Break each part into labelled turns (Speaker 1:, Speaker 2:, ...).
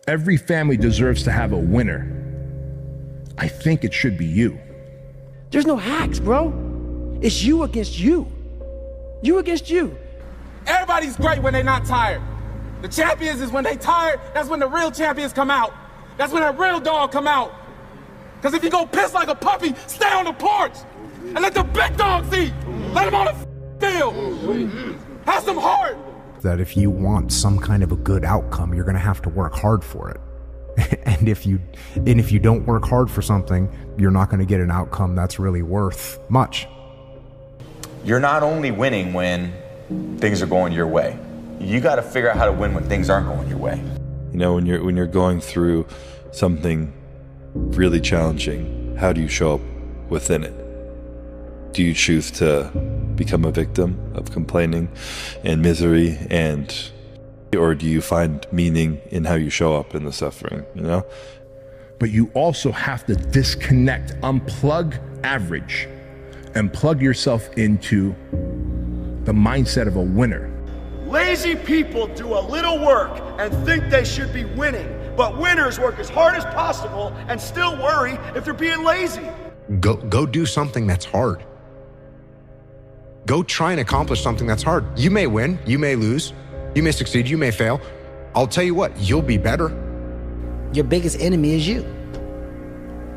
Speaker 1: Every family deserves to have a winner. I think it should be you.
Speaker 2: There's no hacks, bro. It's you against you. You against you.
Speaker 3: Everybody's great when they're not tired. The champions is when they tired, that's when the real champions come out. That's when that real dog come out. Because if you go piss like a puppy, stay on the porch and let the big dogs eat. Let them on the field. Have some heart.
Speaker 4: That if you want some kind of a good outcome, you're going to have to work hard for it. And if you don't work hard for something, you're not going to get an outcome that's really worth much.
Speaker 5: You're not only winning when things are going your way. You got to figure out how to win when things aren't going your way.
Speaker 6: You know, when you're going through something really challenging, how do you show up within it? Do you choose to become a victim of complaining and misery, or do you find meaning in how you show up in the suffering, you know?
Speaker 1: But you also have to disconnect, unplug average, and plug yourself into the mindset of a winner.
Speaker 7: Lazy people do a little work and think they should be winning, but winners work as hard as possible and still worry if they're being lazy.
Speaker 4: Go do something that's hard. Go try and accomplish something that's hard. You may win, you may lose, you may succeed, you may fail. I'll tell you what, you'll be better.
Speaker 8: Your biggest enemy is you.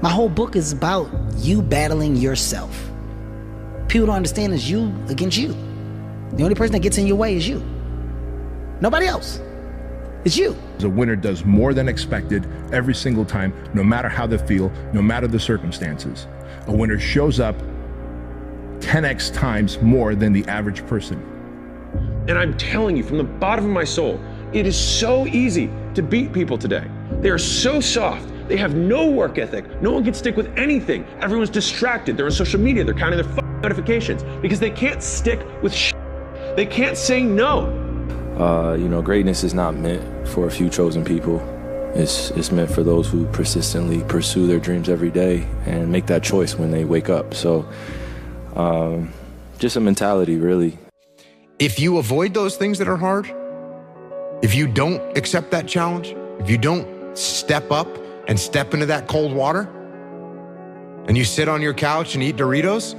Speaker 8: My whole book is about you battling yourself. People don't understand it's you against you. The only person that gets in your way is you. Nobody else. It's you.
Speaker 1: The winner does more than expected every single time, no matter how they feel, no matter the circumstances. A winner shows up 10x times more than the average person.
Speaker 9: And I'm telling you from the bottom of my soul, it is so easy to beat people today. They are so soft. They have no work ethic. No one can stick with anything. Everyone's distracted. They're on social media. They're counting their notifications because they can't stick with They can't say no.
Speaker 10: Greatness is not meant for a few chosen people. It's meant for those who persistently pursue their dreams every day and make that choice when they wake up. So just a mentality, really.
Speaker 4: If you avoid those things that are hard, if you don't accept that challenge, if you don't step up and step into that cold water, and you sit on your couch and eat Doritos,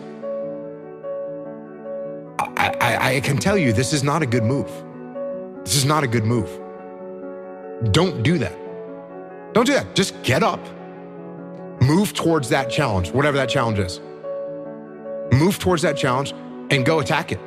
Speaker 4: I can tell you this is not a good move. This is not a good move. Don't do that. Don't do that. Just get up. Move towards that challenge, whatever that challenge is. Move towards that challenge and go attack it.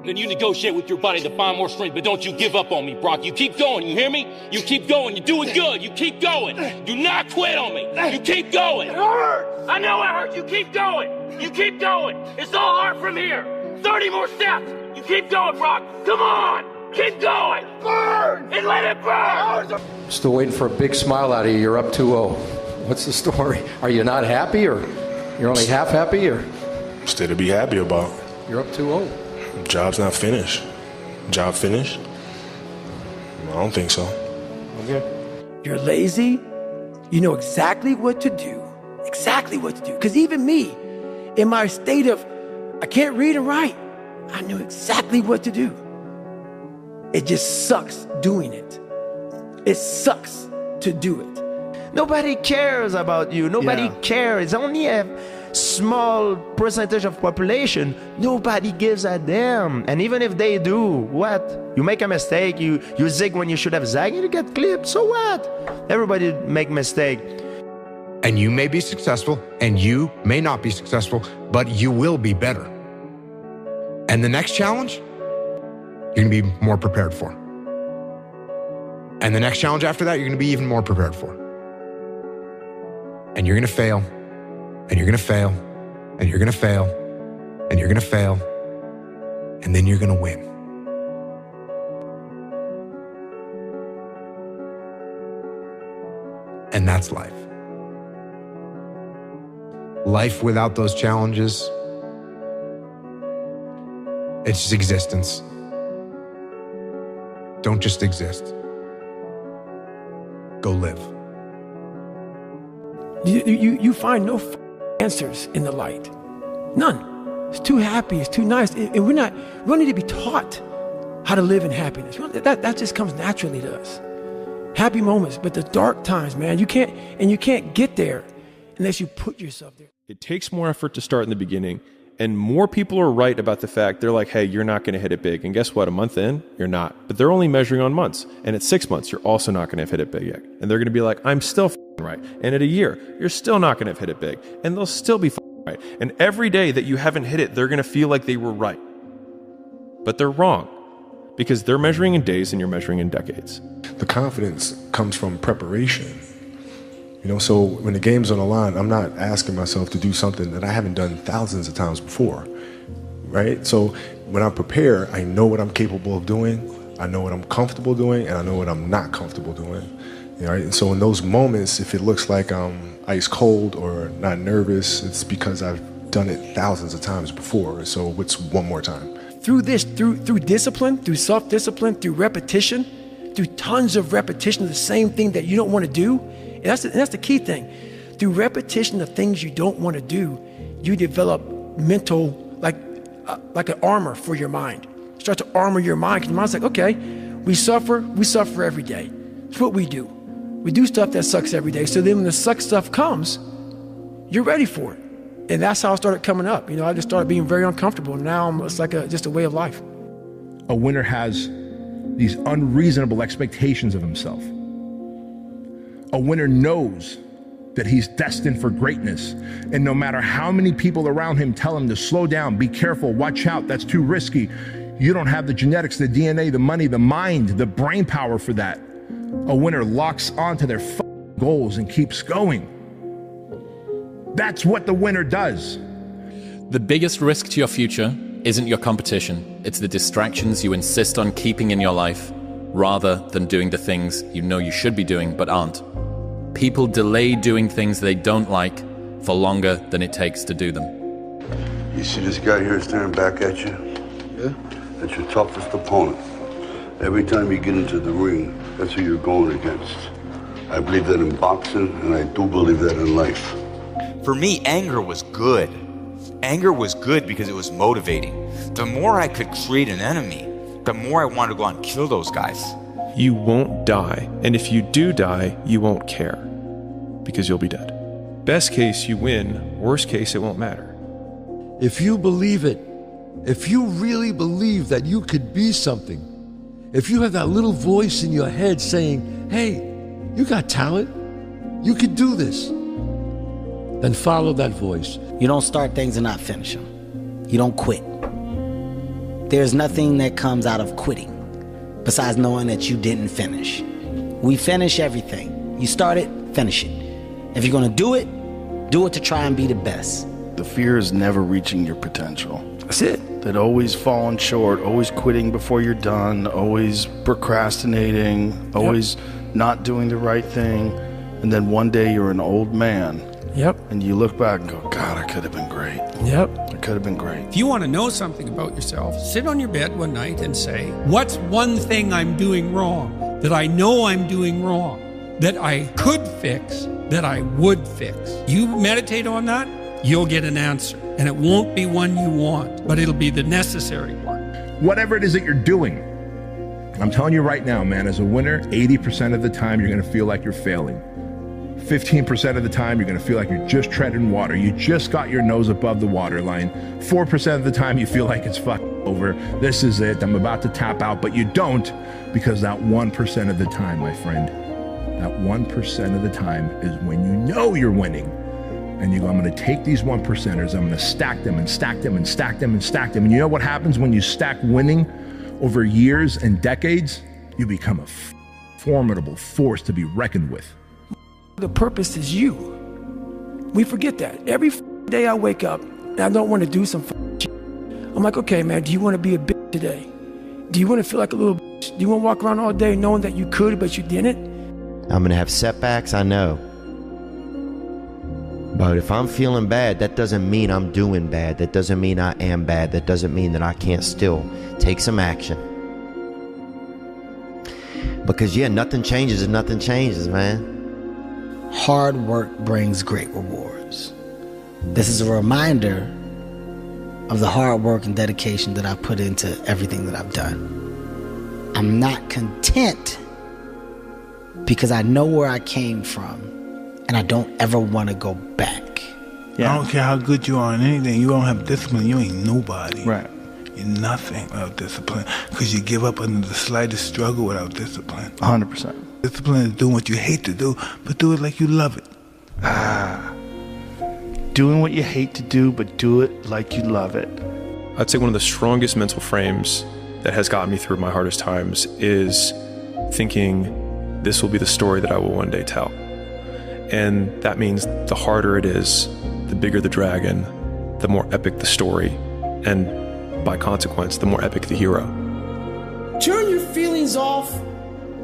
Speaker 11: Then you negotiate with your body to find more strength, but don't you give up on me, Brock. You keep going, you hear me? You keep going, you're doing good, you keep going. Do not quit on me, you keep going. It hurts! I know it hurts, you keep going. You keep going, it's all hard from here. 30 more steps, you keep going, Brock. Come on, keep going. Burn! And let it burn!
Speaker 12: Still waiting for a big smile out of you, you're up 2-0. What's the story? Are you not happy, or you're only half happy, or?
Speaker 13: Still to be happy about.
Speaker 12: You're up 2-0.
Speaker 13: Job's not finished. Job finished? I don't think so.
Speaker 12: Okay.
Speaker 2: You're lazy, you know exactly what to do. Exactly what to do. Because even me, in my state of, I can't read and write, I knew exactly what to do. It just sucks doing it. It sucks to do it. Nobody cares about you. Nobody cares. It's only a small percentage of population. Nobody gives a damn. And even if they do, what? You make a mistake, you zig when you should have zagged, you get clipped, so what? Everybody make mistake.
Speaker 4: And you may be successful, and you may not be successful, but you will be better. And the next challenge, you're gonna be more prepared for. And the next challenge after that, you're gonna be even more prepared for. And you're gonna fail, and you're gonna fail, and you're gonna fail, and you're gonna fail, and then you're gonna win. And that's life. Life without those challenges, it's just existence. Don't just exist. Go live.
Speaker 2: You find no answers in the light. None. It's too happy. It's too nice. And we don't need to be taught how to live in happiness. That just comes naturally to us. happy moments, but the dark times, man, you can't get there unless you put yourself there.
Speaker 9: It takes more effort to start in the beginning, and more people are right about the fact they're like, hey, you're not going to hit it big. And guess what? A month in, you're not. But they're only measuring on months. And at 6 months, you're also not going to have hit it big yet. And they're going to be like, I'm still right. And at a year, you're still not going to have hit it big. And they'll still be right. And every day that you haven't hit it, they're going to feel like they were right. But they're wrong, because they're measuring in days and you're measuring in decades.
Speaker 13: The confidence comes from preparation. So when the game's on the line, I'm not asking myself to do something that I haven't done thousands of times before, right? So when I prepare, I know what I'm capable of doing, I know what I'm comfortable doing, and I know what I'm not comfortable doing, right? And so in those moments, if it looks like I'm ice cold or not nervous, it's because I've done it thousands of times before. So what's one more time?
Speaker 2: Through discipline, through self-discipline, through repetition, through tons of repetition of the same thing that you don't want to do. And that's the key thing. Through repetition of things you don't want to do, you develop mental, like an armor for your mind. You start to armor your mind, because your mind's like, okay, we suffer every day. It's what we do. We do stuff that sucks every day. So then when the suck stuff comes, you're ready for it. And that's how I started coming up. I just started being very uncomfortable. Now it's like just a way of life.
Speaker 1: A winner has these unreasonable expectations of himself. A winner knows that he's destined for greatness. And no matter how many people around him tell him to slow down, be careful, watch out, that's too risky, you don't have the genetics, the DNA, the money, the mind, the brain power for that. A winner locks onto their goals and keeps going. That's what the winner does.
Speaker 14: The biggest risk to your future isn't your competition. It's the distractions you insist on keeping in your life, rather than doing the things you know you should be doing but aren't. People delay doing things they don't like for longer than it takes to do them.
Speaker 15: You see this guy here staring back at you? Yeah? That's your toughest opponent. Every time you get into the ring, that's who you're going against. I believe that in boxing, and I do believe that in life.
Speaker 5: For me, anger was good. Anger was good because it was motivating. The more I could create an enemy, the more I wanted to go out and kill those guys.
Speaker 9: You won't die. And if you do die, you won't care, because you'll be dead. Best case, you win. Worst case, it won't matter.
Speaker 16: If you believe it, if you really believe that you could be something, if you have that little voice in your head saying, hey, you got talent, you could do this, then follow that voice.
Speaker 8: You don't start things and not finish them. You don't quit. There's nothing that comes out of quitting besides knowing that you didn't finish. We finish everything. You start it, finish it. If you're gonna do it to try and be the best.
Speaker 17: The fear is never reaching your potential.
Speaker 2: That's it.
Speaker 17: That always falling short, always quitting before you're done, always procrastinating, always not doing the right thing. And then one day you're an old man.
Speaker 2: Yep.
Speaker 17: And you look back and go, God, I could have been great.
Speaker 2: Yep.
Speaker 17: I could have been great.
Speaker 18: If you want to know something about yourself, sit on your bed one night and say, what's one thing I'm doing wrong, that I know I'm doing wrong, that I could fix, that I would fix? You meditate on that, you'll get an answer. And it won't be one you want, but it'll be the necessary one.
Speaker 1: Whatever it is that you're doing, I'm telling you right now, man, as a winner, 80% of the time you're going to feel like you're failing. 15% of the time, you're going to feel like you're just treading water. You just got your nose above the waterline. 4% of the time, you feel like it's over. This is it. I'm about to tap out, but you don't, because that 1% of the time, my friend, that 1% of the time is when you know you're winning. And you go, I'm going to take these 1%ers, I'm going to stack them and stack them and stack them and stack them. And you know what happens when you stack winning over years and decades? You become a formidable force to be reckoned with.
Speaker 2: The purpose is you. We forget that. Every day I wake up and I don't want to do some shit. I'm like, okay, man, do you want to be a bitch today? Do you want to feel like a little bitch? Do you want to walk around all day knowing that you could, but you didn't?
Speaker 19: I'm going to have setbacks, I know. But if I'm feeling bad, that doesn't mean I'm doing bad. That doesn't mean I am bad. That doesn't mean that I can't still take some action. Because, yeah, nothing changes if nothing changes, man.
Speaker 8: Hard work brings great rewards. This is a reminder of the hard work and dedication that I put into everything that I've done. I'm not content because I know where I came from, and I don't ever want to go back.
Speaker 20: I don't care how good you are in anything. You don't have discipline, you ain't nobody.
Speaker 17: Right.
Speaker 20: You're nothing without discipline, because you give up under the slightest struggle without discipline.
Speaker 17: 100%.
Speaker 20: Discipline is doing what you hate to do, but do it like you love it.
Speaker 17: Doing what you hate to do, but do it like you love it.
Speaker 21: I'd say one of the strongest mental frames that has gotten me through my hardest times is thinking this will be the story that I will one day tell. And that means the harder it is, the bigger the dragon, the more epic the story, and by consequence, the more epic the hero.
Speaker 2: Turn your feelings off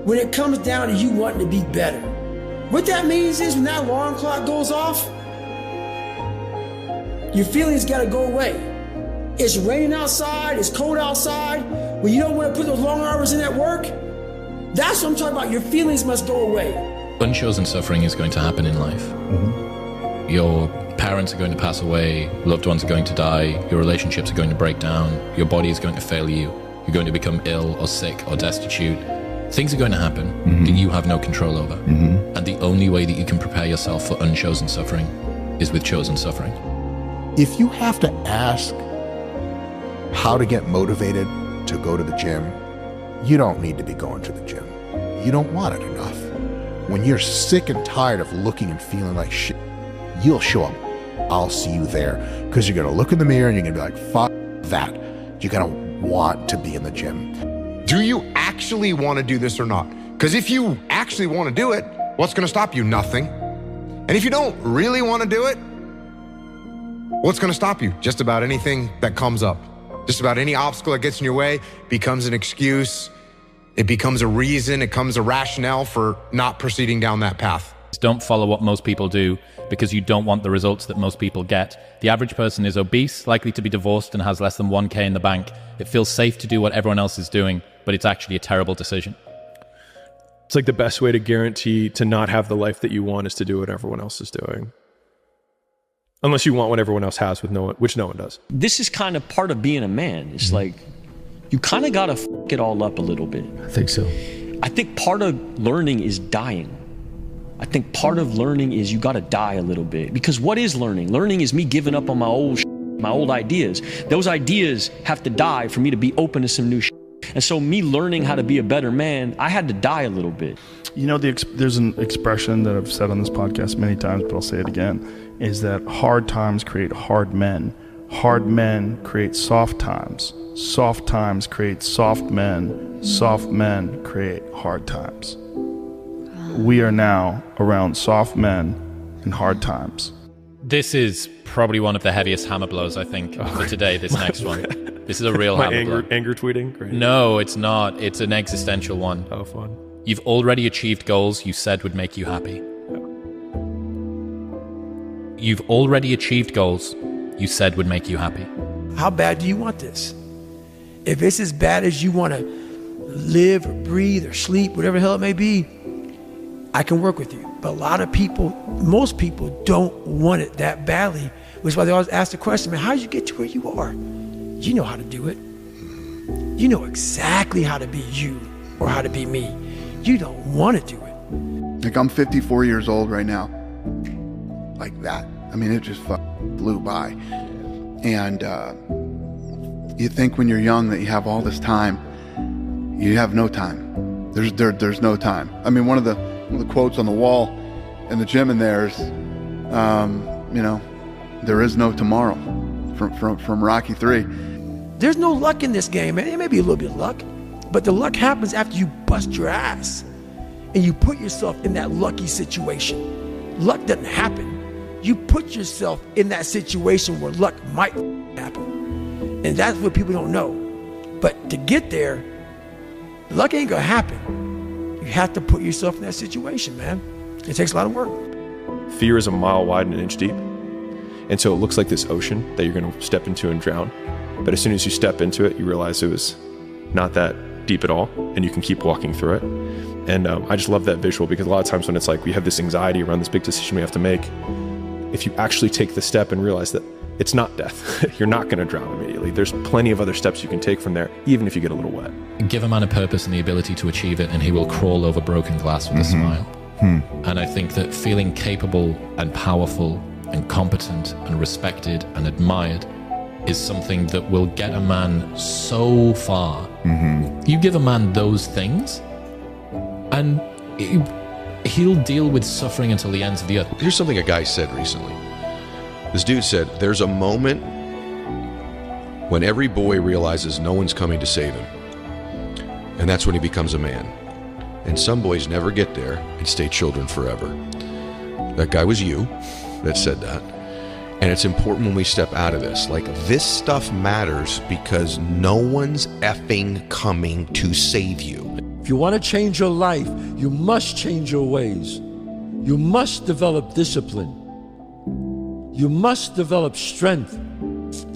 Speaker 2: when it comes down to you wanting to be better. What that means is when that alarm clock goes off, your feelings gotta go away. It's raining outside, it's cold outside, when you don't want to put those long hours in at work, that's what I'm talking about. Your feelings must go away.
Speaker 14: Unchosen suffering is going to happen in life. Mm-hmm. Your parents are going to pass away, loved ones are going to die, your relationships are going to break down, your body is going to fail you, you're going to become ill or sick or destitute. Things are going to happen that you have no control over. And the only way that you can prepare yourself for unchosen suffering is with chosen suffering.
Speaker 1: If you have to ask how to get motivated to go to the gym, you don't need to be going to the gym. You don't want it enough. When you're sick and tired of looking and feeling like shit, you'll show up. I'll see you there. Because you're going to look in the mirror and you're going to be like, fuck that. You're going to want to be in the gym.
Speaker 4: Do you actually want to do this or not? Because if you actually want to do it, what's going to stop you? Nothing. And if you don't really want to do it, what's going to stop you? Just about anything that comes up. Just about any obstacle that gets in your way becomes an excuse. It becomes a reason. It becomes a rationale for not proceeding down that path.
Speaker 14: Don't follow what most people do because you don't want the results that most people get. The average person is obese, likely to be divorced, and has less than 1K in the bank. It feels safe to do what everyone else is doing, but it's actually a terrible decision.
Speaker 21: It's like the best way to guarantee to not have the life that you want is to do what everyone else is doing. Unless you want what everyone else has, which no one does.
Speaker 22: This is kind of part of being a man. It's like, you kind of got to f*** it all up a little bit.
Speaker 16: I think so.
Speaker 22: I think part of learning is dying. I think part of learning is you got to die a little bit. Because what is learning? Learning is me giving up on my old ideas. Those ideas have to die for me to be open to some new shit. And so me learning how to be a better man, I had to die a little bit.
Speaker 17: You know, there's an expression that I've said on this podcast many times, but I'll say it again, is that hard times create hard men. Hard men create soft times. Soft times create soft men. Soft men create hard times. We are now around soft men and hard times.
Speaker 14: This is probably one of the heaviest hammer blows, I think, for today, this next one. This is a real hammer blow.
Speaker 21: Anger tweeting? Great.
Speaker 14: No, it's not. It's an existential one.
Speaker 21: Oh, fun.
Speaker 14: You've already achieved goals you said would make you happy. You've already achieved goals you said would make you happy.
Speaker 2: How bad do you want this? If it's as bad as you want to live or breathe or sleep, whatever the hell it may be, I can work with you. But a lot of people, most people don't want it that badly, which is why they always ask the question, man, how did you get to where you are? You know how to do it. You know exactly how to be you or how to be me. You don't want to do it.
Speaker 23: Like, I'm 54 years old right now. Like that. I mean, it just flew by. And you think when you're young that you have all this time. You have no time. There's no time. I mean, one of the quotes on the wall in the gym in there is, you know, there is no tomorrow from Rocky 3.
Speaker 2: There's no luck in this game, man. It may be a little bit of luck, but the luck happens after you bust your ass and you put yourself in that lucky situation. Luck doesn't happen. You put yourself in that situation where luck might happen. And that's what people don't know. But to get there, luck ain't gonna happen. You have to put yourself in that situation, man. It takes a lot of work.
Speaker 21: Fear is a mile wide and an inch deep. And so it looks like this ocean that you're going to step into and drown. But as soon as you step into it, you realize it was not that deep at all, and you can keep walking through it. And I just love that visual, because a lot of times when it's like we have this anxiety around this big decision we have to make, if you actually take the step and realize that it's not death. You're not going to drown immediately. There's plenty of other steps you can take from there, even if you get a little wet.
Speaker 14: Give a man a purpose and the ability to achieve it, and he will crawl over broken glass with a smile. And I think that feeling capable and powerful and competent and respected and admired is something that will get a man so far. You give a man those things, and he'll deal with suffering until the ends of the earth.
Speaker 3: Here's something a guy said recently. This dude said, there's a moment when every boy realizes no one's coming to save him. And that's when he becomes a man. And some boys never get there and stay children forever. That guy was you that said that. And it's important when we step out of this. Like, this stuff matters because no one's effing coming to save you.
Speaker 16: If you want to change your life, you must change your ways. You must develop discipline. You must develop strength.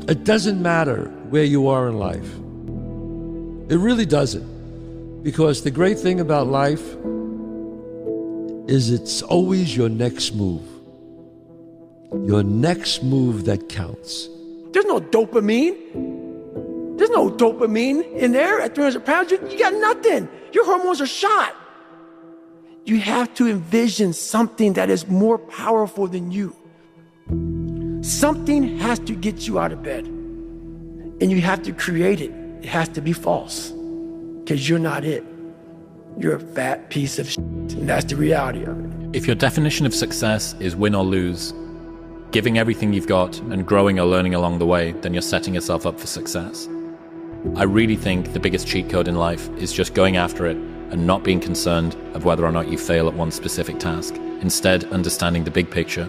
Speaker 16: It doesn't matter where you are in life. It really doesn't. Because the great thing about life is it's always your next move. Your next move that counts.
Speaker 2: There's no dopamine. There's no dopamine in there at 300 pounds. You got nothing. Your hormones are shot. You have to envision something that is more powerful than you. Something has to get you out of bed. And you have to create it. It has to be false. Because you're not it. You're a fat piece of shit. And that's the reality of it.
Speaker 14: If your definition of success is win or lose, giving everything you've got and growing or learning along the way, then you're setting yourself up for success. I really think the biggest cheat code in life is just going after it and not being concerned of whether or not you fail at one specific task. Instead, understanding the big picture,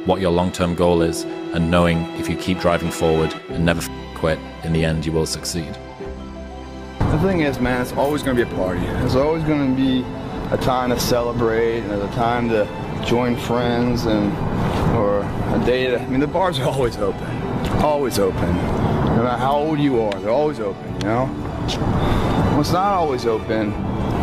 Speaker 14: what your long-term goal is, and knowing if you keep driving forward and never quit, in the end you will succeed.
Speaker 6: The thing is, man, it's always going to be a party. There's always going to be a time to celebrate, and there's a time to join friends, or a day to, the bars are always open. Always open. No matter how old you are, they're always open, you know? What's not always open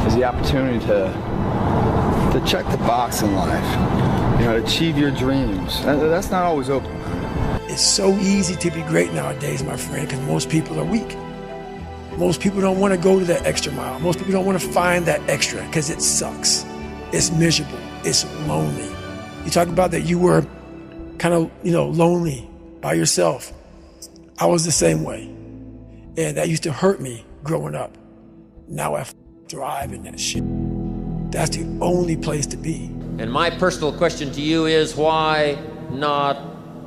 Speaker 6: is the opportunity to check the box in life, to achieve your dreams. That's not always open.
Speaker 2: It's so easy to be great nowadays, my friend, because most people are weak. Most people don't want to go to that extra mile. Most people don't want to find that extra because it sucks. It's miserable. It's lonely. You talk about that you were kind of, lonely by yourself. I was the same way. And that used to hurt me growing up. Now I thrive in that shit. That's the only place to be.
Speaker 7: And my personal question to you is, why not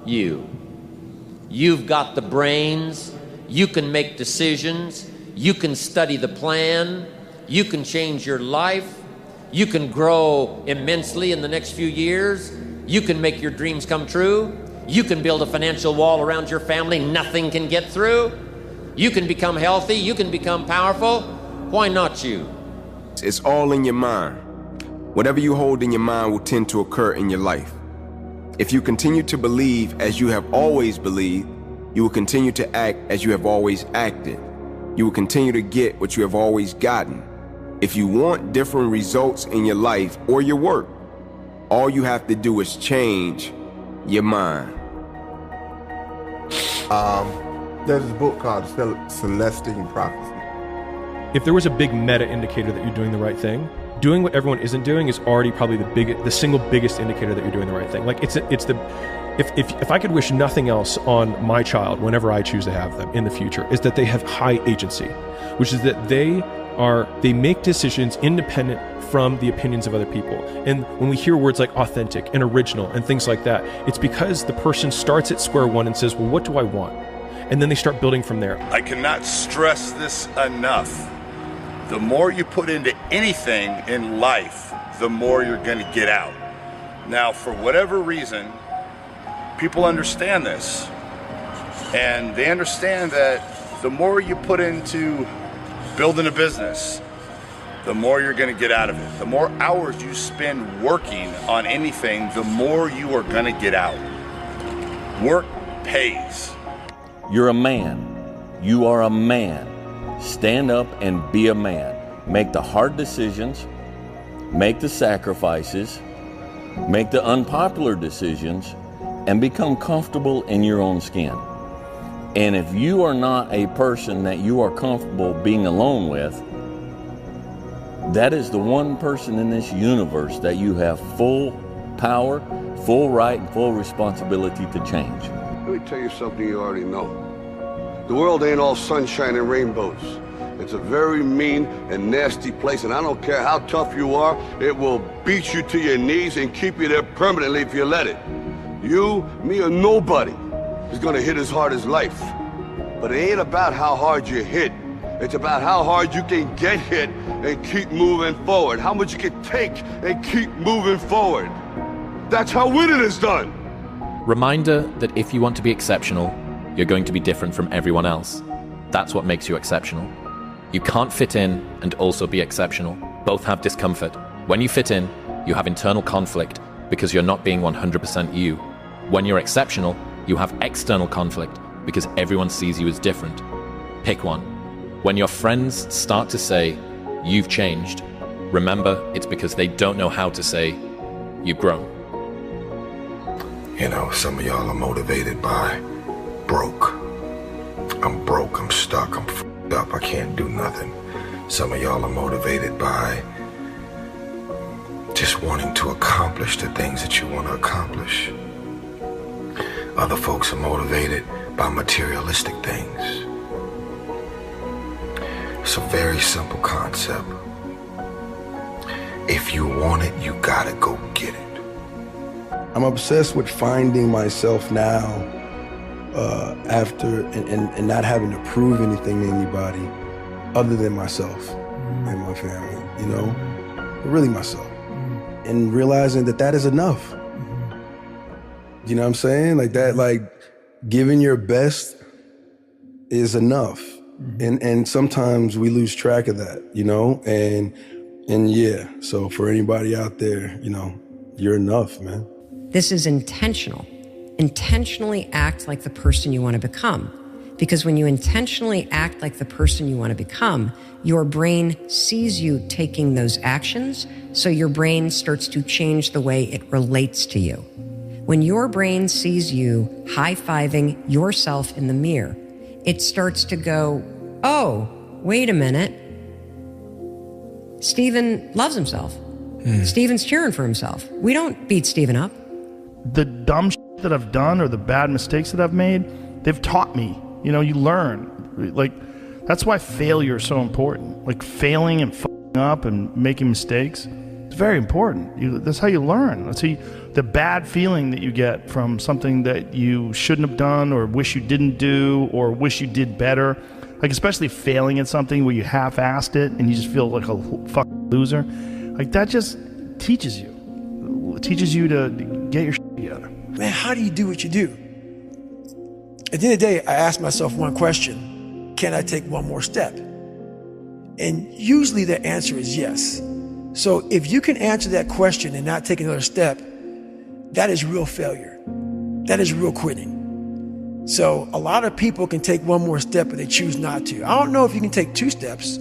Speaker 7: you? You've got the brains. You can make decisions. You can study the plan. You can change your life. You can grow immensely in the next few years. You can make your dreams come true. You can build a financial wall around your family nothing can get through. You can become healthy. You can become powerful. Why not you?
Speaker 24: It's all in your mind. Whatever you hold in your mind will tend to occur in your life. If you continue to believe as you have always believed, you will continue to act as you have always acted. You will continue to get what you have always gotten. If you want different results in your life or your work, all you have to do is change your mind.
Speaker 25: There's a book called Celestine Prophecy.
Speaker 21: If there was a big meta indicator that you're doing the right thing, doing what everyone isn't doing is already probably the single biggest indicator that you're doing the right thing. Like if I could wish nothing else on my child whenever I choose to have them in the future, is that they have high agency, which is that they make decisions independent from the opinions of other people. And when we hear words like authentic and original and things like that, it's because the person starts at square one and says, well, what do I want? And then they start building from there.
Speaker 26: I cannot stress this enough. The more you put into anything in life, the more you're going to get out. Now, for whatever reason, people understand this. And they understand that the more you put into building a business, the more you're going to get out of it. The more hours you spend working on anything, the more you are going to get out. Work pays.
Speaker 27: You're a man. You are a man. Stand up and be a man. Make the hard decisions. Make the sacrifices. Make the unpopular decisions. and become comfortable in your own skin. And if you are not a person that you are comfortable being alone with, that is the one person in this universe that you have full power, full right, and full responsibility to change.
Speaker 5: Let me tell you something you already know. The world ain't all sunshine and rainbows. It's a very mean and nasty place, and I don't care how tough you are, it will beat you to your knees and keep you there permanently if you let it. You, me, or nobody is gonna hit as hard as life. But it ain't about how hard you hit. It's about how hard you can get hit and keep moving forward. How much you can take and keep moving forward. That's how winning is done.
Speaker 14: Reminder that if you want to be exceptional, you're going to be different from everyone else. That's what makes you exceptional. You can't fit in and also be exceptional. Both have discomfort. When you fit in, you have internal conflict because you're not being 100% you. When you're exceptional, you have external conflict because everyone sees you as different. Pick one. When your friends start to say, "You've changed," remember it's because they don't know how to say, "You've grown."
Speaker 9: You know, some of y'all are motivated by broke. I'm broke, I'm stuck, I'm f***ed up, I can't do nothing. Some of y'all are motivated by just wanting to accomplish the things that you want to accomplish. Other folks are motivated by materialistic things. It's a very simple concept. If you want it, you gotta go get it.
Speaker 10: I'm obsessed with finding myself now after and not having to prove anything to anybody other than myself and my family, you know? But really myself. And realizing that that is enough. You know what I'm saying? Like that, like giving your best is enough. And sometimes we lose track of that, you know? And yeah, so for anybody out there, you know, you're enough, man.
Speaker 11: This is intentional. Intentionally act like the person you want to become. Because when you intentionally act like the person you want to become, your brain sees you taking those actions, so your brain starts to change the way it relates to you. When your brain sees you high-fiving yourself in the mirror, it starts to go, "Oh, wait a minute. Steven loves himself. Steven's cheering for himself. We don't beat Steven up."
Speaker 17: The dumb shit that I've done or the bad mistakes that I've made, they've taught me. You know, you learn. Like, that's why failure is so important. Like, failing and fucking up and making mistakes, it's very important. That's how you learn. That's how the bad feeling that you get from something that you shouldn't have done or wish you didn't do or wish you did better. Like, especially failing at something where you half-assed it and you just feel like a fucking loser. Like, that just teaches you. It teaches you to get your shit together.
Speaker 2: Man, how do you do what you do? At the end of the day, I ask myself one question: can I take one more step? And usually the answer is yes. So if you can answer that question and not take another step, that is real failure. That is real quitting. So a lot of people can take one more step, but they choose not to. I don't know if you can take two steps.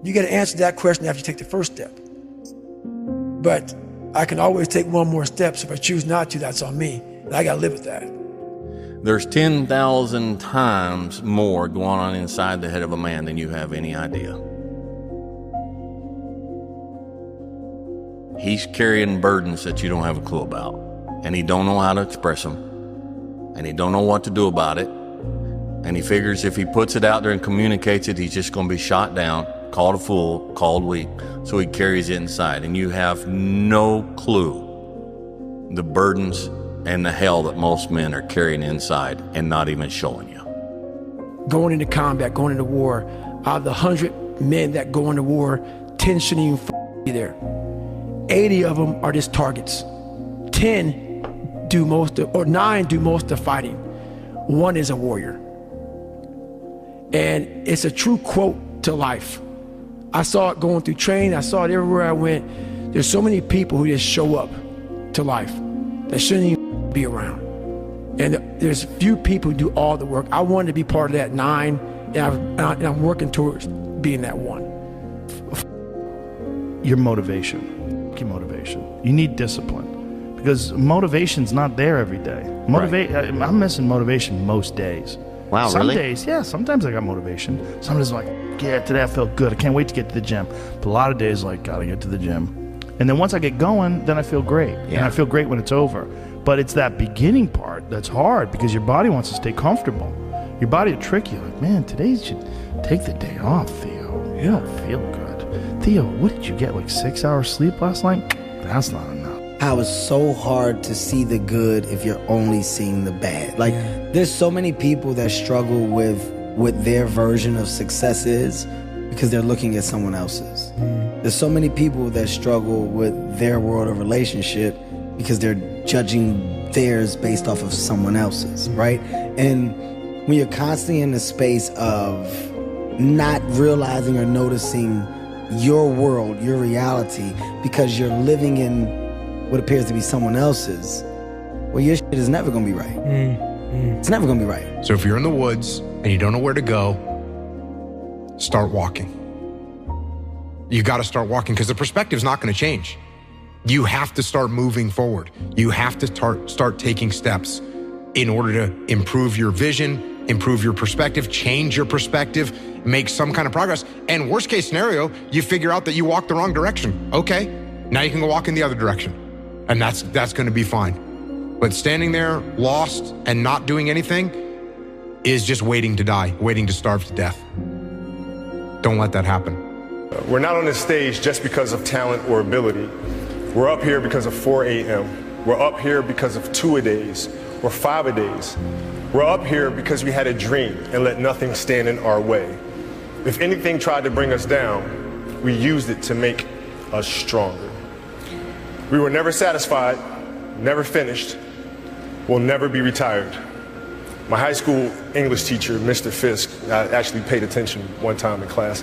Speaker 2: You got to answer that question after you take the first step. But I can always take one more step, so if I choose not to, that's on me. And I got to live with that.
Speaker 27: There's 10,000 times more going on inside the head of a man than you have any idea. He's carrying burdens that you don't have a clue about. And he don't know how to express them. And he don't know what to do about it. And he figures if he puts it out there and communicates it, he's just going to be shot down, called a fool, called weak. So he carries it inside. And you have no clue the burdens and the hell that most men are carrying inside and not even showing you.
Speaker 2: Going into combat, going into war, out of the 100 men that go into war, 10 shouldn't even be there. 80 of them are just targets. 10 do most of, or 9 do most of the fighting. 1 is a warrior. And it's a true quote to life. I saw it going through training. I saw it everywhere I went. There's so many people who just show up to life that shouldn't even be around. And there's few people who do all the work. I wanted to be part of that 9, and I'm working towards being that 1.
Speaker 17: Your motivation. You need discipline. because motivation's not there every day. I'm missing motivation most days.
Speaker 8: Wow,
Speaker 17: Some
Speaker 8: really?
Speaker 17: days, yeah, sometimes I got motivation. Some days I'm like, yeah, today I felt good. I can't wait to get to the gym. But a lot of days, like, gotta get to the gym. And then once I get going, then I feel great.
Speaker 8: Yeah.
Speaker 17: And I feel great when it's over. But it's that beginning part that's hard because your body wants to stay comfortable. Your body will trick you. Like, man, today you should take the day off, Theo. You don't feel good. Theo, what did you get, like 6 hours sleep last night? That's not enough.
Speaker 12: How it's so hard to see the good if you're only seeing the bad. Like, there's so many people that struggle with what their version of success is because they're looking at someone else's. There's so many people that struggle with their world of relationship because they're judging theirs based off of someone else's, right? And when you're constantly in the space of not realizing or noticing your world, your reality, because you're living in what appears to be someone else's, well, your shit is never gonna be right. It's never gonna be right.
Speaker 4: So if you're in the woods and you don't know where to go, start walking. You gotta start walking because the perspective's not gonna change. You have to start moving forward. You have to start taking steps in order to improve your vision, improve your perspective, change your perspective, make some kind of progress. And worst case scenario, you figure out that you walked the wrong direction. Okay, now you can go walk in the other direction. And that's gonna be fine. But standing there lost and not doing anything is just waiting to die, waiting to starve to death. Don't let that happen.
Speaker 21: We're not on this stage just because of talent or ability. We're up here because of 4 a.m. We're up here because of 2-a-days or 5-a-days. We're up here because we had a dream and let nothing stand in our way. If anything tried to bring us down, we used it to make us stronger. We were never satisfied, never finished, will never be retired. My high school English teacher, Mr. Fisk, I actually paid attention one time in class,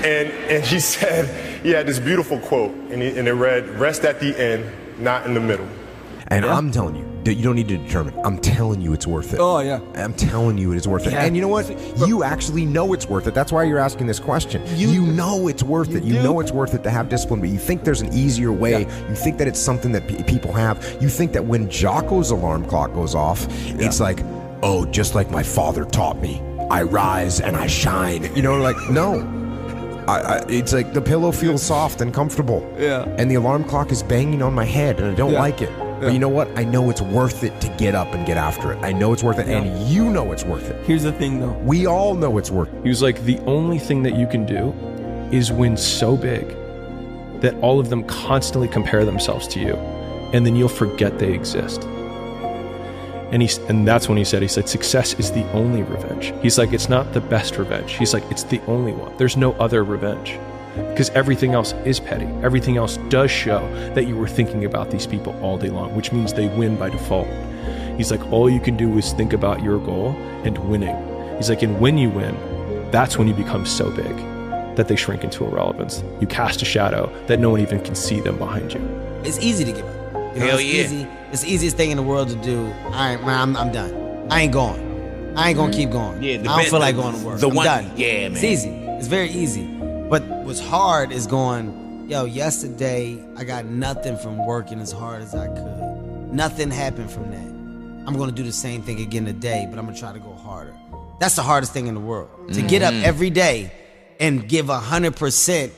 Speaker 21: and he said, he had this beautiful quote, and it read, "Rest at the end, not in the middle."
Speaker 4: And I'm telling you, that you don't need to determine. I'm telling you it's worth it.
Speaker 8: Oh, yeah.
Speaker 4: I'm telling you it is worth it.
Speaker 8: Yeah.
Speaker 4: And you know what? You actually know it's worth it. That's why you're asking this question. You know it's worth it. You know it's worth it to have discipline, but you think there's an easier way. Yeah. You think that it's something that people have. You think that when Jocko's alarm clock goes off, it's like, oh, just like my father taught me, I rise and I shine. You know, like, no. It's like the pillow feels soft and comfortable. Yeah. And the alarm clock is banging on my head and I don't like it. But you know what? I know it's worth it to get up and get after it. I know it's worth it, and you know it's worth it.
Speaker 8: Here's the thing, though.
Speaker 4: We all know it's worth it.
Speaker 21: He was like, the only thing that you can do is win so big that all of them constantly compare themselves to you, and then you'll forget they exist. And that's when he said, success is the only revenge. He's like, it's not the best revenge. He's like, it's the only one. There's no other revenge. Because everything else is petty. Everything else does show that you were thinking about these people all day long, which means they win by default. He's like, all you can do is think about your goal and winning. He's like, and when you win, that's when you become so big that they shrink into irrelevance. You cast a shadow that no one even can see them behind you.
Speaker 12: It's easy to give up. You know,
Speaker 8: Hell
Speaker 12: it's
Speaker 8: yeah.
Speaker 12: easy. It's the easiest thing in the world to do. I'm done. I ain't going. I ain't gonna keep going.
Speaker 8: Yeah,
Speaker 12: I don't feel like going to work. I'm done.
Speaker 8: Yeah, man.
Speaker 12: It's easy. It's very easy. But what's hard is going, yo, yesterday I got nothing from working as hard as I could. Nothing happened from that. I'm gonna do the same thing again today, but I'm gonna try to go harder. That's the hardest thing in the world. To get up every day and give 100%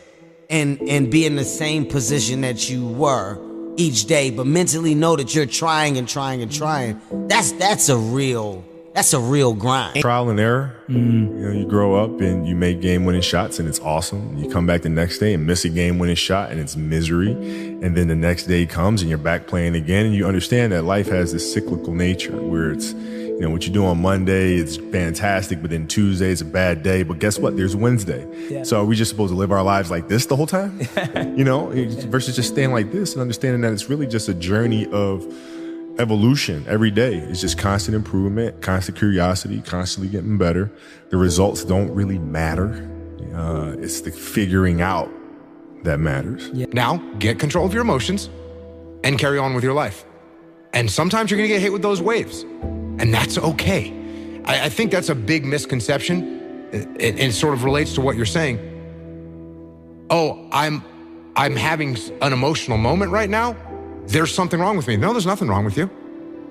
Speaker 12: and be in the same position that you were each day, but mentally know that you're trying and trying and trying. That's a real grind.
Speaker 13: Trial and error. You know, you grow up and you make game-winning shots and it's awesome. You come back the next day and miss a game-winning shot and it's misery. And then the next day comes and you're back playing again and you understand that life has this cyclical nature where it's, you know, what you do on Monday, it's fantastic, but then Tuesday is a bad day. But guess what? There's Wednesday. Yeah. So are we just supposed to live our lives like this the whole time? You know, versus just staying like this and understanding that it's really just a journey of evolution every day. It's just constant improvement, constant curiosity, constantly getting better. The results don't really matter. It's the figuring out that matters.
Speaker 4: Yeah. Now, get control of your emotions and carry on with your life. And sometimes you're gonna get hit with those waves, and that's okay. I think that's a big misconception, and sort of relates to what you're saying. Oh, I'm having an emotional moment right now. there's something wrong with me. No, there's nothing wrong with you.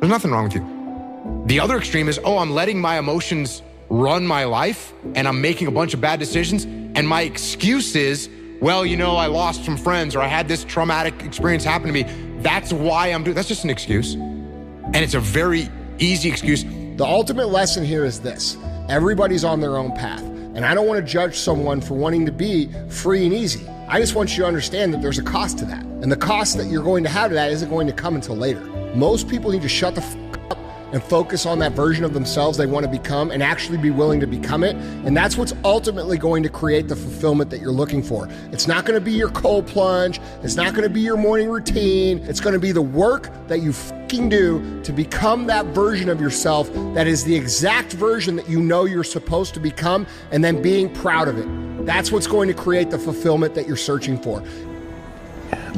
Speaker 4: There's nothing wrong with you. The other extreme is, oh, I'm letting my emotions run my life and I'm making a bunch of bad decisions. And my excuse is, well, you know, I lost some friends or I had this traumatic experience happen to me. That's why I'm doing, that's just an excuse. And it's a very easy excuse.
Speaker 1: The ultimate lesson here is this. Everybody's on their own path. And I don't want to judge someone for wanting to be free and easy. I just want you to understand that there's a cost to that. And the cost that you're going to have to that isn't going to come until later. Most people need to shut the f up and focus on that version of themselves they want to become and actually be willing to become it. And that's what's ultimately going to create the fulfillment that you're looking for. It's not going to be your cold plunge. It's not going to be your morning routine. It's going to be the work that you fucking do to become that version of yourself that is the exact version that you know you're supposed to become, and then being proud of it. That's what's going to create the fulfillment that you're searching for.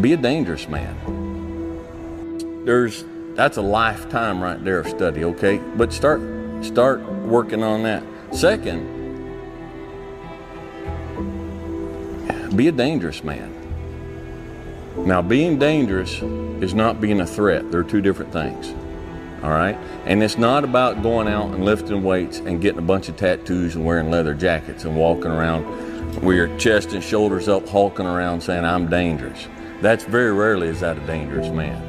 Speaker 27: Be a dangerous man. That's a lifetime right there of study, okay? But start working on that. Second, be a dangerous man. Now, being dangerous is not being a threat. They're two different things, all right? And it's not about going out and lifting weights and getting a bunch of tattoos and wearing leather jackets and walking around with your chest and shoulders up, hulking around saying, I'm dangerous. That's very rarely is that a dangerous man.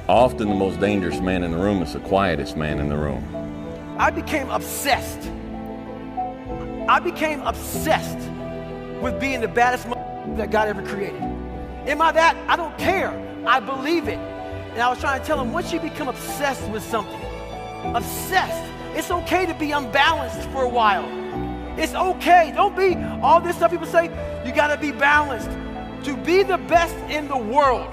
Speaker 27: Often the most dangerous man in the room is the quietest man in the room.
Speaker 2: I became obsessed. I became obsessed with being the baddest that God ever created. Am I that? I don't care. I believe it. And I was trying to tell him, once you become obsessed with something, obsessed, it's okay to be unbalanced for a while. It's okay. Don't be all this stuff people say, you gotta be balanced. To be the best in the world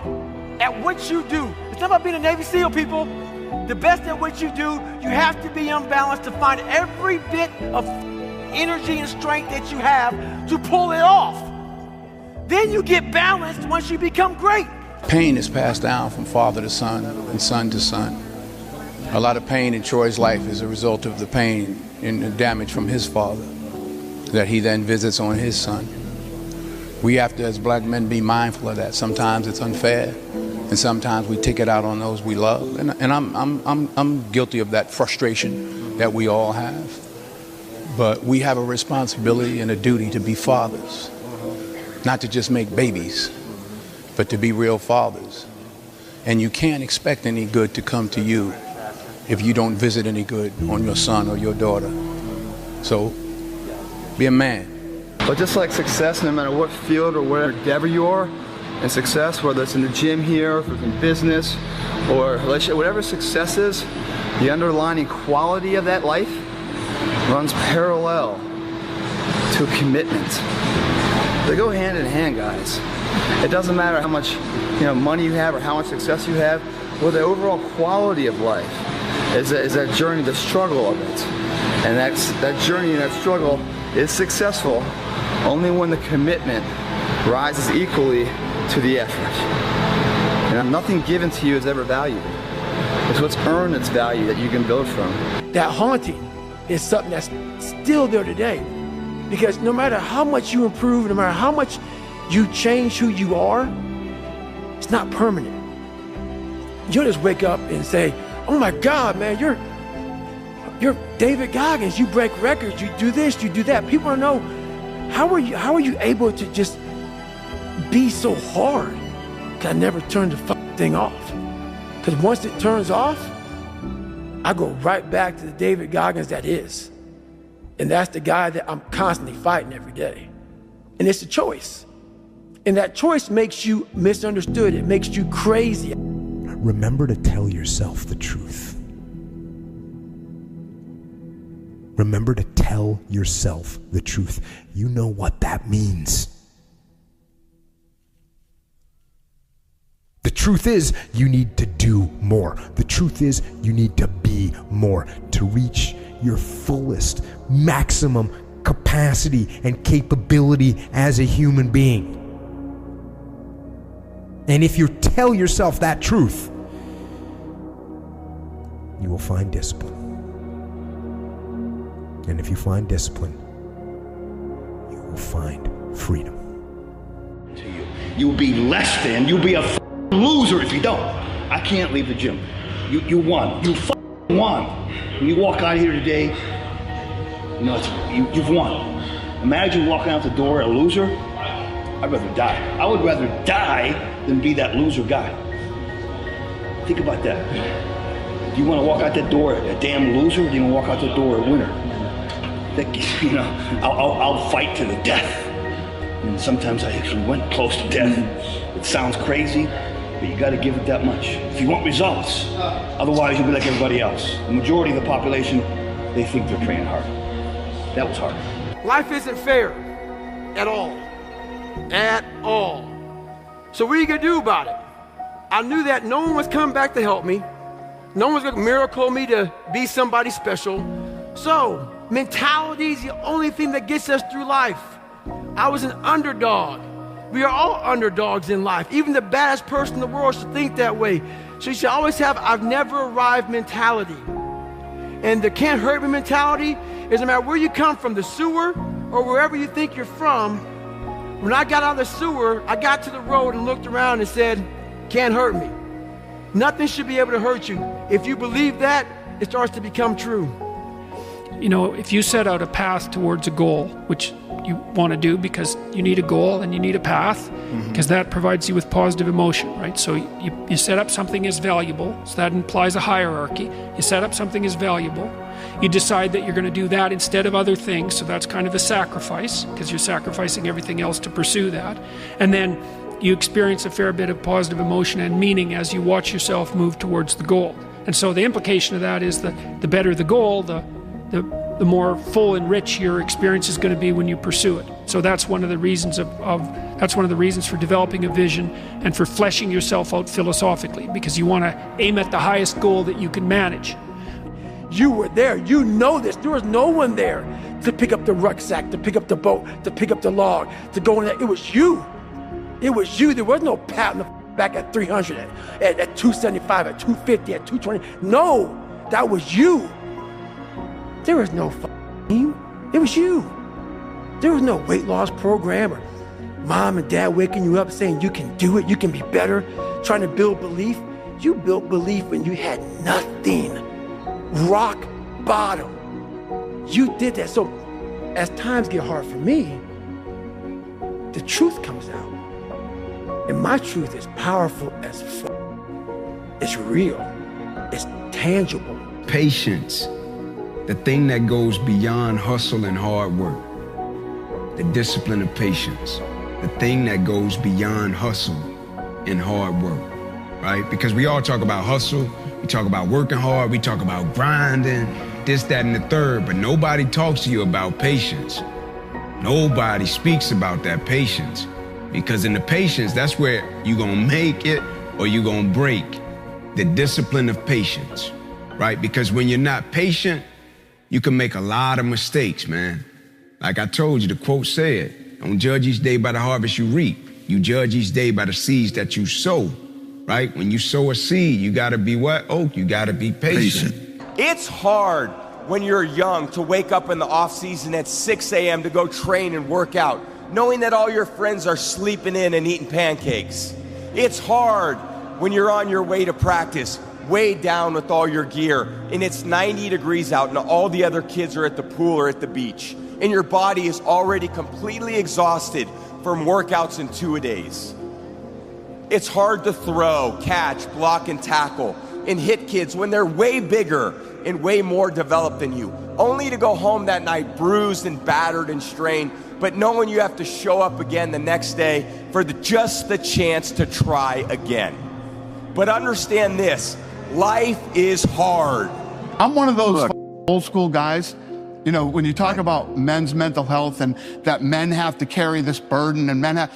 Speaker 2: at what you do. It's not about being a Navy SEAL, people. The best at what you do, you have to be unbalanced to find every bit of energy and strength that you have to pull it off. Then you get balanced once you become great.
Speaker 23: Pain is passed down from father to son and son to son. A lot of pain in Troy's life is a result of the pain and the damage from his father that he then visits on his son. We have to, as black men, be mindful of that. Sometimes it's unfair, and sometimes we take it out on those we love. And I'm guilty of that frustration that we all have. But we have a responsibility and a duty to be fathers, not to just make babies, but to be real fathers. And you can't expect any good to come to you if you don't visit any good on your son or your daughter. So be a man.
Speaker 6: But just like success, no matter what field or whatever endeavor you are, and success, whether it's in the gym here, or if it's in business, or relationship, whatever success is, the underlying quality of that life runs parallel to commitment. They go hand in hand, guys. It doesn't matter how much money you have or how much success you have, well, the overall quality of life is that journey, the struggle of it. And that journey and that struggle is successful only when the commitment rises equally to the effort. And nothing given to you is ever valuable. It's what's earned its value that you can build from.
Speaker 2: That haunting is something that's still there today. Because no matter how much you improve, no matter how much you change who you are, it's not permanent. You'll just wake up and say, oh my God, man, you're David Goggins. You break records, you do this, you do that. People don't know, how are you able to just be so hard? Because I never turned the fucking thing off. Because once it turns off, I go right back to the David Goggins that is. And that's the guy that I'm constantly fighting every day. And it's a choice. And that choice makes you misunderstood. It makes you crazy.
Speaker 8: Remember to tell yourself the truth. Remember to tell yourself the truth. You know what that means. The truth is, you need to do more. The truth is, you need to be more to reach your fullest, maximum capacity and capability as a human being. And if you tell yourself that truth, you will find discipline. And if you find discipline, you will find freedom.
Speaker 15: You'll be less than, you'll be a
Speaker 3: loser if you don't. I can't leave the gym. You won. You won. When you walk out of here today, you know, you've won. Imagine walking out the door a loser. I'd rather die. I would rather die than be that loser guy. Think about that. Do you want to walk out that door a damn loser, or do you want to walk out the door a winner? You know, I'll fight to the death. And sometimes I actually went close to death. It sounds crazy, but you got to give it that much if you want results. Otherwise, you'll be like everybody else. The majority of the population, they think they're praying hard. That was hard.
Speaker 2: Life isn't fair at all. At all. So what are you going to do about it? I knew that no one was coming back to help me. No one's going to miracle me to be somebody special. So mentality is the only thing that gets us through life. I was an underdog. We are all underdogs in life. Even the baddest person in the world should think that way. So you should always have I've never arrived mentality. And the can't hurt me mentality is no matter where you come from, the sewer or wherever you think you're from. When I got out of the sewer, I got to the road and looked around and said, can't hurt me. Nothing should be able to hurt you. If you believe that, it starts to become true.
Speaker 15: You know, if you set out a path towards a goal, which you want to do because you need a goal and you need a path, because that provides you with positive emotion, right? So you set up something as valuable, so that implies a hierarchy. You set up something as valuable. You decide that you're going to do that instead of other things, so that's kind of a sacrifice, because you're sacrificing everything else to pursue that. And then you experience a fair bit of positive emotion and meaning as you watch yourself move towards the goal. And so the implication of that is that the better the goal, the more full and rich your experience is going to be when you pursue it. So that's one of the reasons that's one of the reasons for developing a vision and for fleshing yourself out philosophically, because you want to aim at the highest goal that you can manage.
Speaker 2: You were there. You know this. There was no one there to pick up the rucksack, to pick up the boat, to pick up the log, to go in there. It was you. It was you. There was no pat in the back at 300, at 275, at 250, at 220. No, that was you. There was no team. It was you. There was no weight loss program or mom and dad waking you up saying you can do it, you can be better, trying to build belief. You built belief when you had nothing. Rock bottom. You did that. So as times get hard for me, the truth comes out. And my truth is powerful as fuck. It's real. It's tangible.
Speaker 16: Patience. The thing that goes beyond hustle and hard work. The discipline of patience. The thing that goes beyond hustle and hard work, right? Because we all talk about hustle, we talk about working hard, we talk about grinding, this, that, and the third, but nobody talks to you about patience. Nobody speaks about that patience. Because in the patience, that's where you're gonna make it or you're gonna break. The discipline of patience, right? Because when you're not patient, you can make a lot of mistakes, man. Like I told you, the quote said, don't judge each day by the harvest you reap. You judge each day by the seeds that you sow, right? When you sow a seed, you gotta be what? Oh, you gotta be patient.
Speaker 18: It's hard when you're young to wake up in the off season at 6 a.m. to go train and work out, knowing that all your friends are sleeping in and eating pancakes. It's hard when you're on your way to practice, weighed down with all your gear, and it's 90 degrees out and all the other kids are at the pool or at the beach, and your body is already completely exhausted from workouts in 2-a-days. It's hard to throw, catch, block, and tackle, and hit kids when they're way bigger and way more developed than you, only to go home that night bruised and battered and strained, but knowing you have to show up again the next day for just the chance to try again. But understand this, life is hard.
Speaker 23: I'm one of those old school guys. You know, when you talk about men's mental health and that men have to carry this burden and men have,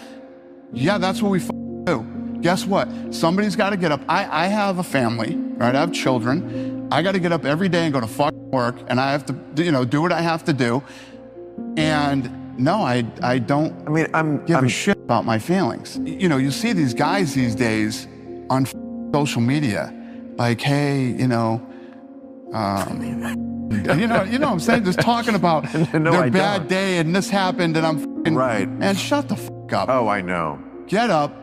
Speaker 23: yeah, that's what we do. Guess what? Somebody's got to get up. I have a family, right? I have children. I got to get up every day and go to work, and I have to, you know, do what I have to do. And no, I don't. I mean, I'm give a shit about my feelings. You know, you see these guys these days on social media, like, hey, you know, you know what I'm saying? Just talking about their bad day and this happened and I'm right. And shut the fuck up.
Speaker 19: Oh, I know.
Speaker 23: Get up.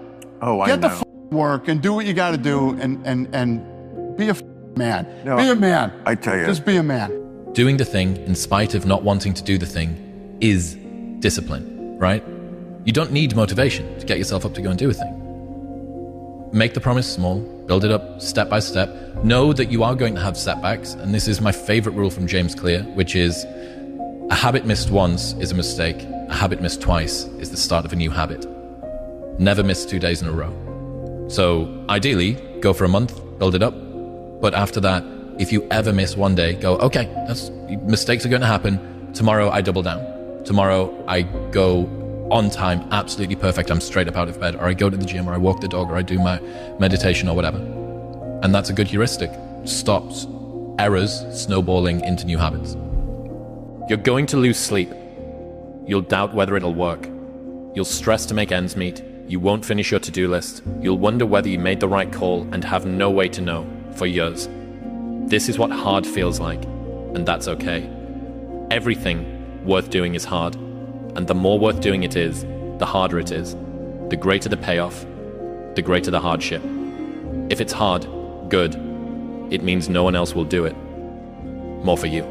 Speaker 19: Oh, I
Speaker 23: get
Speaker 19: know.
Speaker 23: the work and do what you got to do and be a man.
Speaker 9: No,
Speaker 23: be a man.
Speaker 9: I tell you.
Speaker 23: Just be a man.
Speaker 14: Doing the thing in spite of not wanting to do the thing is discipline, right? You don't need motivation to get yourself up to go and do a thing. Make the promise small, build it up step by step. Know that you are going to have setbacks, and this is my favorite rule from James Clear, which is a habit missed once is a mistake. A habit missed twice is the start of a new habit. Never miss 2 days in a row. So ideally, go for a month, build it up. But after that, if you ever miss one day, go, okay, mistakes are going to happen. Tomorrow I double down. Tomorrow I go on time, absolutely perfect. I'm straight up out of bed, or I go to the gym, or I walk the dog, or I do my meditation or whatever. And that's a good heuristic. Stops errors snowballing into new habits. You're going to lose sleep. You'll doubt whether it'll work. You'll stress to make ends meet. You won't finish your to-do list. You'll wonder whether you made the right call and have no way to know for years. This is what hard feels like, and that's okay. Everything worth doing is hard, and the more worth doing it is, the harder it is. The greater the payoff, the greater the hardship. If it's hard, good. It means no one else will do it. More for you.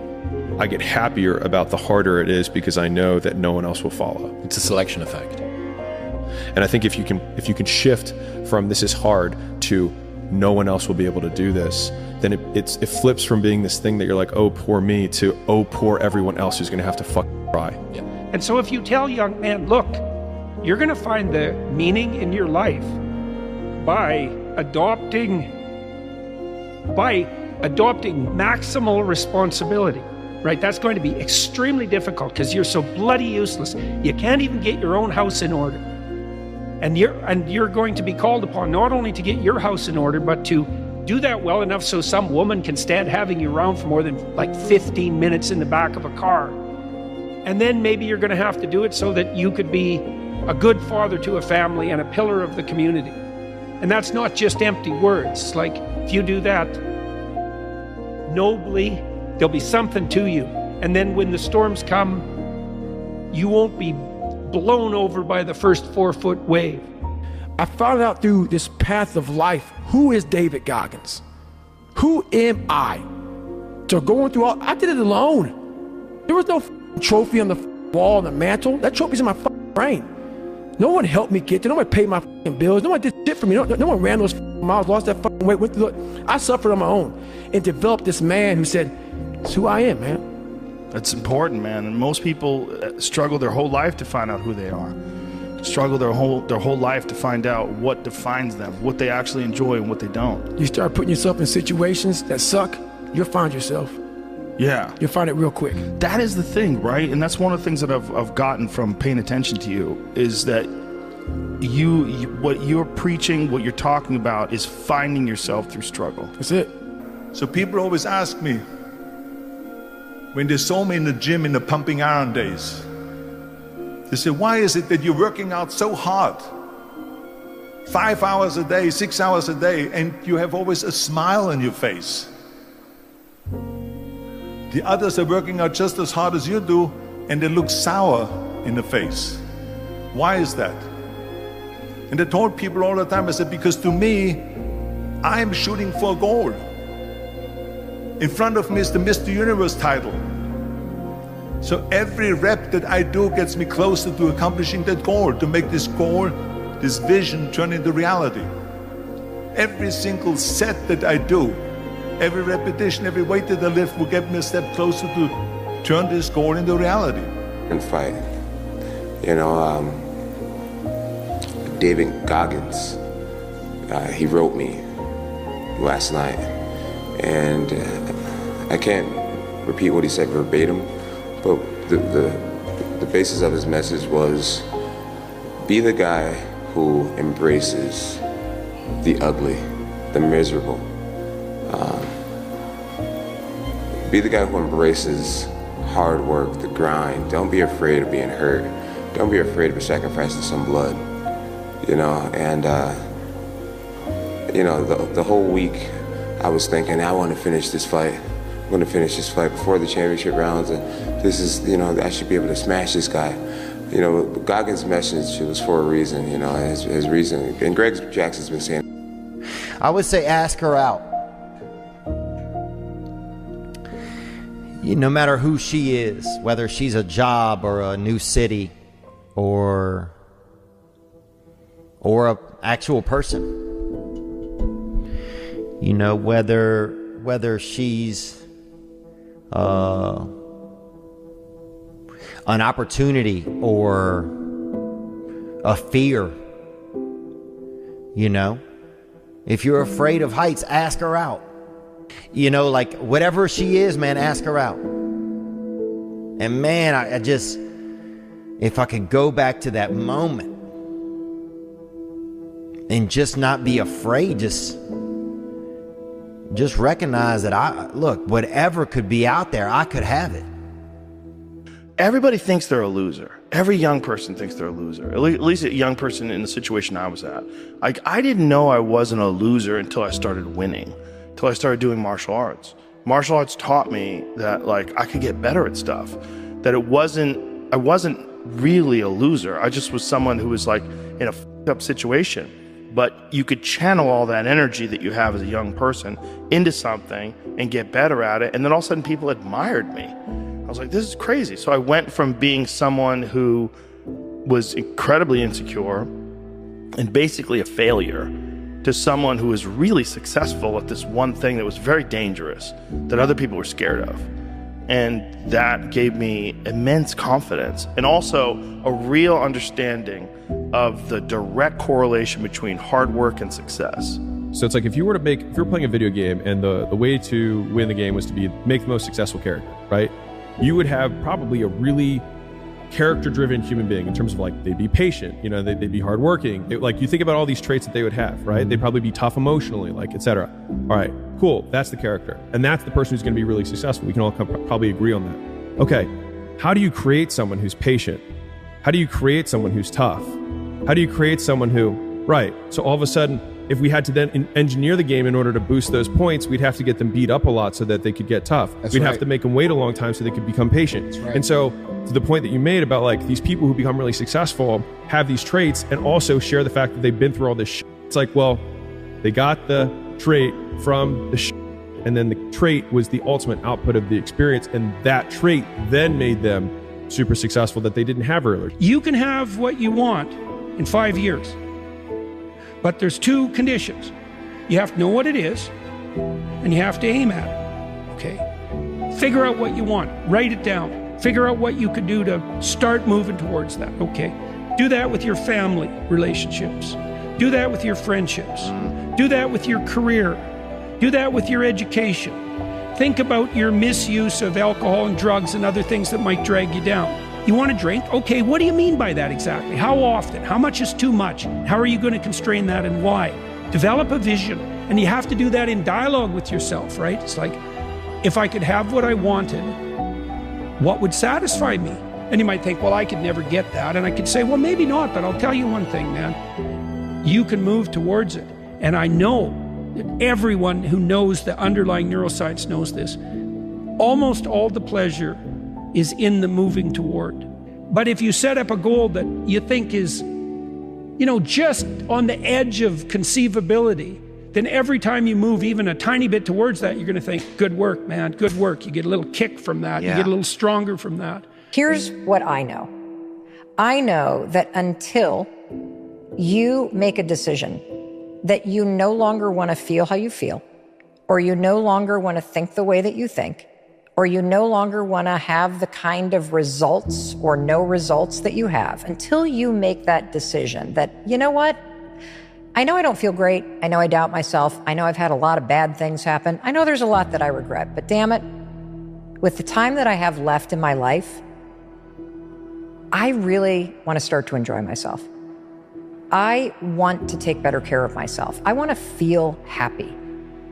Speaker 21: I get happier about the harder it is because I know that no one else will follow.
Speaker 14: It's a selection effect.
Speaker 21: And I think if you can shift from this is hard to no one else will be able to do this, then it flips from being this thing that you're like, oh, poor me, to oh, poor everyone else who's going to have to fucking try.
Speaker 14: Yeah.
Speaker 15: And so if you tell young man, look, you're going to find the meaning in your life by adopting maximal responsibility, right? That's going to be extremely difficult because you're so bloody useless. You can't even get your own house in order. And you're going to be called upon not only to get your house in order, but to do that well enough so some woman can stand having you around for more than like 15 minutes in the back of a car. And then maybe you're going to have to do it so that you could be a good father to a family and a pillar of the community. And that's not just empty words. Like, if you do that nobly, there'll be something to you. And then when the storms come, you won't be blown over by the first 4-foot wave.
Speaker 2: I found out through this path of life, who is David Goggins? Who am I? So going through all, I did it alone. There was no trophy on the wall on the mantle. That trophy's in my brain. No one helped me get there. No one paid my bills. No one did shit for me. No one ran those miles, lost that weight, went through it. I suffered on my own and developed this man who said, it's who I am, man.
Speaker 17: That's important, man. And most people struggle their whole life to find out who they are. Struggle their whole life to find out what defines them, what they actually enjoy and what they don't.
Speaker 2: You start putting yourself in situations that suck, you'll find yourself.
Speaker 17: Yeah.
Speaker 2: You'll find it real quick.
Speaker 17: That is the thing, right? And that's one of the things that I've gotten from paying attention to you is that what you're preaching, what you're talking about is finding yourself through struggle.
Speaker 2: That's it.
Speaker 7: So people always ask me, when they saw me in the gym in the pumping iron days, they say, why is it that you're working out so hard? 5 hours a day, 6 hours a day, and you have always a smile on your face. The others are working out just as hard as you do, and they look sour in the face. Why is that? And I told people all the time, I said, because to me, I'm shooting for a goal. In front of me is the Mr. Universe title. So every rep that I do gets me closer to accomplishing that goal, to make this goal, this vision turn into reality. Every single set that I do, every repetition, every weight that I lift will get me a step closer to turn this goal into reality.
Speaker 19: And fight. You know, David Goggins, he wrote me last night, and I can't repeat what he said verbatim, but the basis of his message was, be the guy who embraces the ugly, the miserable. Be the guy who embraces hard work, the grind. Don't be afraid of being hurt. Don't be afraid of sacrificing some blood. You know, and you know, the whole week I was thinking, I want to finish this fight. I'm going to finish this fight before the championship rounds, and this is, you know, I should be able to smash this guy. You know, Goggins' message was for a reason, you know, his reason. And Greg Jackson's been saying
Speaker 5: I would say ask her out. No matter who she is, whether she's a job or a new city or a actual person, whether she's an opportunity or a fear, if you're afraid of heights, ask her out. Like whatever she is, man, ask her out. And man, I just, if I could go back to that moment and just not be afraid, just recognize that whatever could be out there, I could have it.
Speaker 17: Everybody thinks they're a loser. Every young person thinks they're a loser. At least a young person in the situation I was at. Like, I didn't know I wasn't a loser until I started winning, until I started doing martial arts. Martial arts taught me that, like, I could get better at stuff. That I wasn't really a loser. I just was someone who was, like, in a f***ed up situation. But you could channel all that energy that you have as a young person into something and get better at it. And then all of a sudden people admired me. I was like, this is crazy. So I went from being someone who was incredibly insecure and basically a failure to someone who was really successful at this one thing that was very dangerous, that other people were scared of. And that gave me immense confidence and also a real understanding of the direct correlation between hard work and success.
Speaker 10: So it's like if you were playing a video game and the way to win the game was to make the most successful character, right? You would have probably a really character-driven human being in terms of, like, they'd be patient, they'd be hardworking. Like, you think about all these traits that they would have, right? They'd probably be tough emotionally, like, etc. All right, cool. That's the character. And that's the person who's going to be really successful. We can all probably agree on that. Okay, how do you create someone who's patient? How do you create someone who's tough? How do you create someone who, right, so all of a sudden, if we had to then engineer the game in order to boost those points, we'd have to get them beat up a lot so that they could get tough. We'd have to make them wait a long time so they could become patient. And so to the point that you made about, like, these people who become really successful have these traits and also share the fact that they've been through all this shit. It's like, well, they got the trait from the shit, and then the trait was the ultimate output of the experience, and that trait then made them super successful that they didn't have earlier.
Speaker 15: You can have what you want in 5 years. But there's two conditions. You have to know what it is, and you have to aim at it, okay? Figure out what you want. Write it down. Figure out what you could do to start moving towards that, okay? Do that with your family relationships. Do that with your friendships. Do that with your career. Do that with your education. Think about your misuse of alcohol and drugs and other things that might drag you down. You want to drink? Okay, what do you mean by that exactly? How often? How much is too much? How are you going to constrain that and why? Develop a vision. And you have to do that in dialogue with yourself, right? It's like, if I could have what I wanted, what would satisfy me? And you might think, well, I could never get that. And I could say, well, maybe not, but I'll tell you one thing, man. You can move towards it. And I know that everyone who knows the underlying neuroscience knows this. Almost all the pleasure is in the moving toward. But if you set up a goal that you think is, just on the edge of conceivability, then every time you move even a tiny bit towards that, you're going to think, good work, man, good work. You get a little kick from that. You get a little stronger from that.
Speaker 11: Here's what I know. I know that until you make a decision that you no longer want to feel how you feel, or you no longer want to think the way that you think, or you no longer want to have the kind of results or no results that you have, until you make that decision that, you know what? I know I don't feel great. I know I doubt myself. I know I've had a lot of bad things happen. I know there's a lot that I regret, but damn it, with the time that I have left in my life, I really want to start to enjoy myself. I want to take better care of myself. I want to feel happy.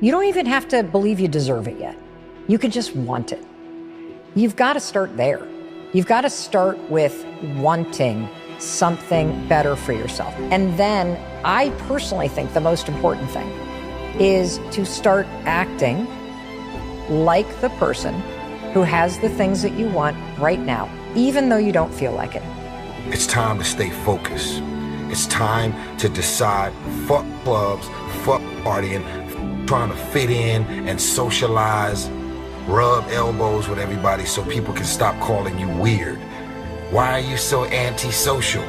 Speaker 11: You don't even have to believe you deserve it yet. You can just want it. You've got to start there. You've got to start with wanting something better for yourself. And then I personally think the most important thing is to start acting like the person who has the things that you want right now, even though you don't feel like it.
Speaker 9: It's time to stay focused. It's time to decide, fuck clubs, fuck partying, trying to fit in and socialize, rub elbows with everybody so people can stop calling you weird. Why are you so antisocial?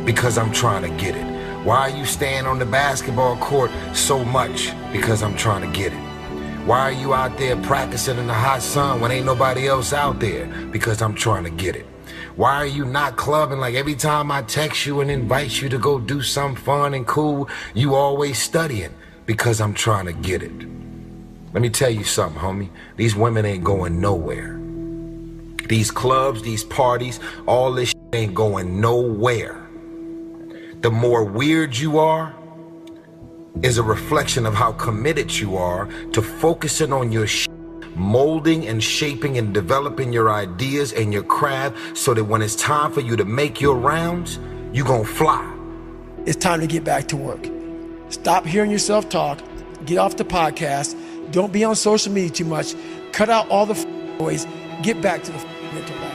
Speaker 9: Because I'm trying to get it. Why are you staying on the basketball court so much? Because I'm trying to get it. Why are you out there practicing in the hot sun when ain't nobody else out there? Because I'm trying to get it. Why are you not clubbing? Like every time I text you and invite you to go do something fun and cool, you always studying? Because I'm trying to get it. Let me tell you something, homie. These women ain't going nowhere. These clubs, these parties, all this shit ain't going nowhere. The more weird you are is a reflection of how committed you are to focusing on your shit, molding and shaping and developing your ideas and your craft so that when it's time for you to make your rounds, you gonna fly.
Speaker 2: It's time to get back to work. Stop hearing yourself talk. Get off the podcast. Don't be on social media too much. Cut out all the noise. Get back to the mental life.